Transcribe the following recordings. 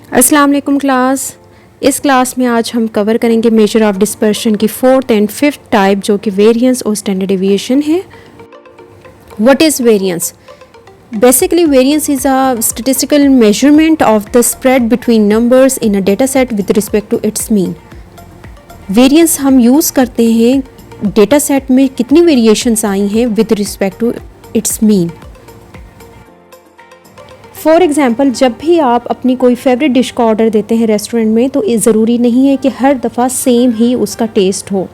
अस्सलाम वालेकुम क्लास। इस क्लास में आज हम कवर करेंगे मेजर ऑफ डिस्पर्शन की फोर्थ एंड फिफ्थ टाइप जो कि वेरिएंस और स्टैंडर्ड डेविएशन है। What is variance? Basically variance is a statistical measurement of the spread between numbers in a data set with respect to its mean. Variance हम use करते हैं data set में कितनी variations आई हैं with respect to its mean. For example, जब भी आप अपनी कोई फेवरेट डिश का ऑर्डर देते हैं रेस्टोरेंट में तो ज़रूरी नहीं है कि हर दफ़ा सेम ही उसका टेस्ट हो।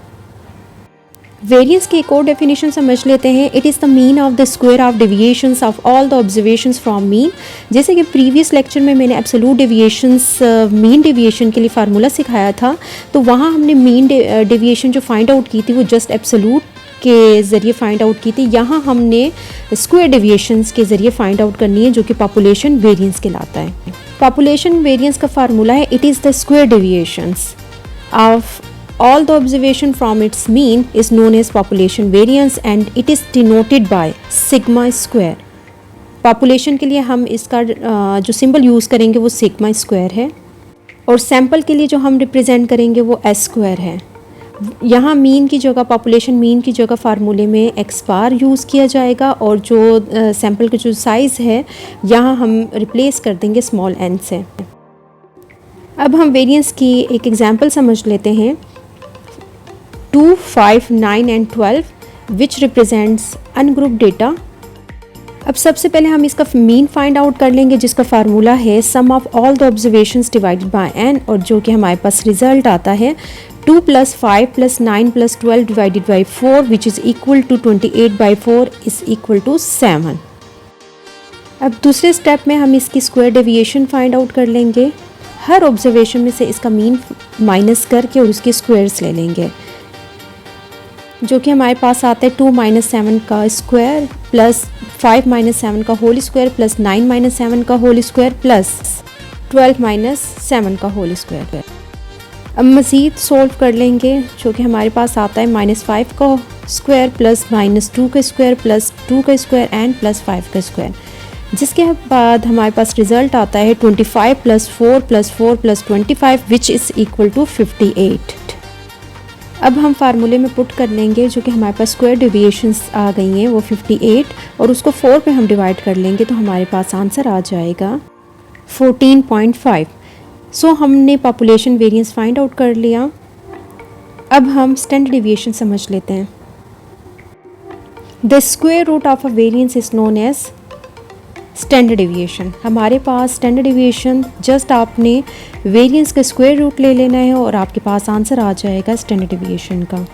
वेरिएंस की एक और डेफिनेशन समझ लेते हैं। It is the mean of the square of deviations of all the observations from mean. जैसे कि प्रीवियस लेक्चर में मैंने एब्सोल्यूट डेविएशंस मीन डेविएशन के लिए फार्मूला सिखाया था, तो वहाँ हमने मीन डेविएशन जो फाइंड आउट की थी वो जस्ट एब्सोल्यूट के ज़रिए फाइंड आउट की थी। यहाँ हमने स्क्वायर डेविएशंस के ज़रिए फाइंड आउट करनी है जो कि पॉपुलेशन वेरिएंस कहलाता है। पॉपुलेशन वेरिएंस का फार्मूला है it is the square deviations of all the observation from its mean is known as population variance and it is denoted by sigma square। population के लिए हम इसका जो सिंबल यूज़ करेंगे वो सिग्मा स्क्वायर है और सैम्पल के लिए जो हम रिप्रेजेंट करेंगे वो एस स्क्वायर है। यहाँ मीन की जगह पॉपुलेशन मीन की जगह फार्मूले में एक्स बार यूज़ किया जाएगा और जो सैम्पल का जो साइज़ है यहाँ हम रिप्लेस कर देंगे स्मॉल एन से। अब हम वेरिएंस की एक एग्जांपल समझ लेते हैं। 2, 5, 9 and 12 which represents ungroup data. अब सबसे पहले हम इसका मीन फाइंड आउट कर लेंगे जिसका फार्मूला है sum of all the observations divided by N, और जो कि हमारे पास रिजल्ट आता है 2 + 5 + 9 + 12 divided by 4 which is equal to 28/4 is equal to 7। अब दूसरे स्टेप में हम इसकी स्क्वायर डेविएशन फाइंड आउट कर लेंगे। हर ऑब्जर्वेशन में से इसका मीन माइनस करके और उसके स्क्वायर्स ले लेंगे जो कि हमारे पास आता है 2 - 7 का स्क्वायर प्लस 5 - 7 का होल स्क्वायर प्लस 9 - 7 का होल स्क्वायर प्लस 12 - 7 का होल स्क्वायर। अब मज़ीद सॉल्व कर लेंगे जो कि हमारे पास आता है -5 का स्क्वायर प्लस -2 का स्क्वायर प्लस 2 का स्क्वायर एंड प्लस 5 का स्क्वायर, जिसके बाद हमारे पास रिज़ल्ट आता है 25 + 4 + 4 + 25 विच इज़ इक्वल टू 58। अब हम फार्मूले में पुट कर लेंगे जो कि हमारे पास स्क्वायर डेविएशंस आ गई हैं वो 58 और उसको 4 पे हम डिवाइड कर लेंगे तो हमारे पास आंसर आ जाएगा 14.5। सो हमने पॉपुलेशन वेरिएंस फाइंड आउट कर लिया। अब हम स्टैंडर्ड डेविएशन समझ लेते हैं। The square root of a variance is known as standard deviation. हमारे पास स्टैंडर्ड डेविएशन जस्ट आपने वेरिएंस का स्क्वायर रूट ले लेना है और आपके पास आंसर आ जाएगा स्टैंडर्ड डेविएशन का,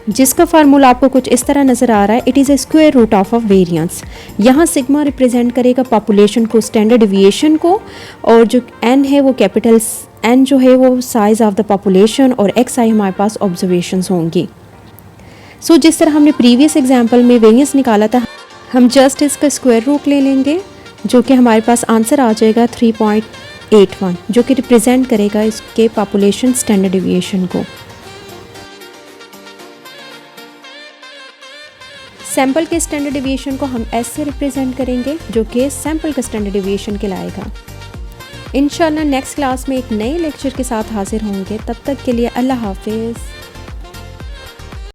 जिसका फार्मूला आपको कुछ इस तरह नज़र आ रहा है। It is a square root of a variance. यहाँ सिग्मा रिप्रेजेंट करेगा पॉपुलेशन को, स्टैंडर्ड डेविएशन को, और जो एन है वो कैपिटल एन जो है वो साइज़ ऑफ द पॉपुलेशन और एक्स आई हमारे पास ऑब्जर्वेशंस होंगी। सो जिस तरह हमने प्रीवियस एग्जाम्पल में वेरिएंस निकाला था, हम जस्ट इसका स्क्वायर रूट ले लेंगे जो कि हमारे पास आंसर आ जाएगा 3.81 जो कि रिप्रेजेंट करेगा इसके पॉपुलेशन स्टैंडर्ड डेविएशन को। सैंपल के स्टैंडर्ड डेविएशन को हम एस से रिप्रेजेंट करेंगे जो कि सैंपल का स्टैंडर्ड डेविएशन कहलाएगा। इंशाल्लाह नेक्स्ट क्लास में एक नए लेक्चर के साथ हाजिर होंगे। तब तक के लिए अल्लाह हाफिज़।